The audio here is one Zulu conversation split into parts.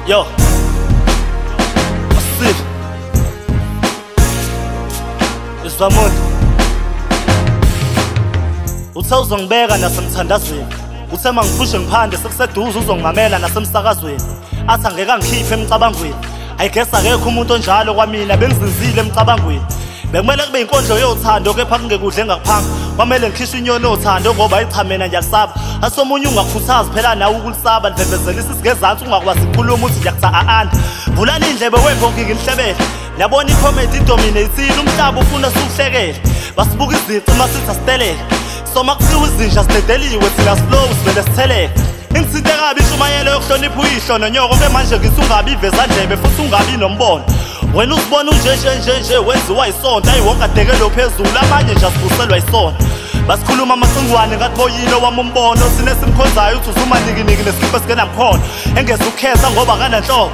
Yo, Masif Iswamuntu uthe uzongibeka nasemthandazweni, uthe mangiphushe ngiphande sekuseduze uzongimamela nasemsakazweni. Athi angeke angikhiphe emicabangweni, I guess akekho umuntu onjalo kwamina, bengizinzile emicabangweni. Bekumele kube inkondlo yothando, kepha kungekudle engakuphanga. Kwamele ngikhishwe inyoni yothando ngoba icha mina ngiyakusaba. Asomunye ungakhuthazi phela nawe ukulisaba, livevezelisa isigezansi ungakwazi ukukhuluma uthi ngiyakusa-anda. Vulani indlebe wemvo ngikinhlebele, yabona i-comedy dominateile, umhlaba ufuna siwuhlekele. Basibuka izici masithi asitelele, soma kuthiwa izinja sidedeliwe thina slow sivele sithelele. Ingisinte kabi ishumayelo yokuhlonipha uyihlo nonyoko, ke manje ngithi ungabi ivezandlebe futhi ungabi nombono. Wena uzibona unje wenziwa isonto, ayiwonke adekelo phezulu, abanye nje asibuselwa isonto. Basikhuluma amacingwane ngathi boyilo wami umbono, sinesimkhonzayo uthi uzumaninginiki nesikipho sikenamkhono. Engeza ukukhetha ngoba kanenhloko,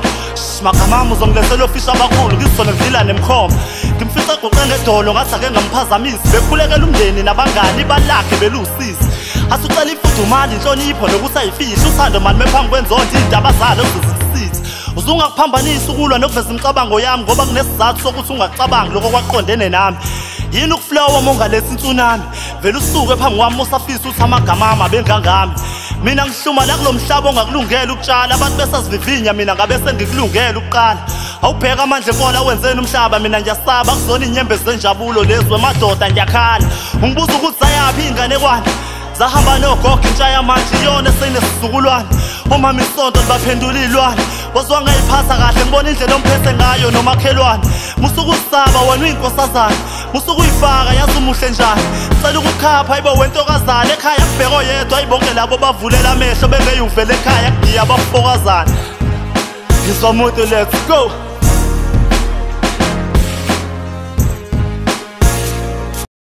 makamama uzongilethela ofisha abakhulu, ngizithole ngidila nemkhomba. Ngimfica goqe ngedolo ngathi ake ngamphazamisi, bekhulekela umndeni nabangani balakhe belusizi. Asucela imfudumali, inhlonipho nokuthi ayifihli uthando mani mephambi kwenzonto, iy'ndaba zalo zizisithi. Uzungakuphambanisa ukulwa nokuveza imicabango yami ngoba kunesizathu sokuthi ungakucabangi lokho kwaqondene nami. Yini ukuflowa uma ungalethi tsunami, vele usuke phambi kwami usafisa uthi amagama ami abengangami. Mina ngihluma la kulo mhlaba ongakulungela ukutshala, abantu besazivivinya mina ngabe sengikulungela ukuqala. Awubheka amandla empona wenzeni umhlaba, mina ngiyasaba kuzona inyembezi zenjabulo lezwe madoda ngiyakhala. Ungibuza ukuthi zayaphi inganekwane, zahamba nogogo intsha yamanje iyona esenesizukulwane. Omama isonto libaphendula iy'lwane, wazwa ngayiphatha kahle ngibona indlela omphethe ngayo nomakhelwane. Musuke usaba wena uyinkosazana, musuke uyifaka yazi umuhle njani. Cela ukukhapha ayibo wentokazana, ekhaya kubheka oyedwa ayibonke labo bavulela amehlo bengeyuvela ekhaya kudiya abafokazana. Iswamuntu, let's go.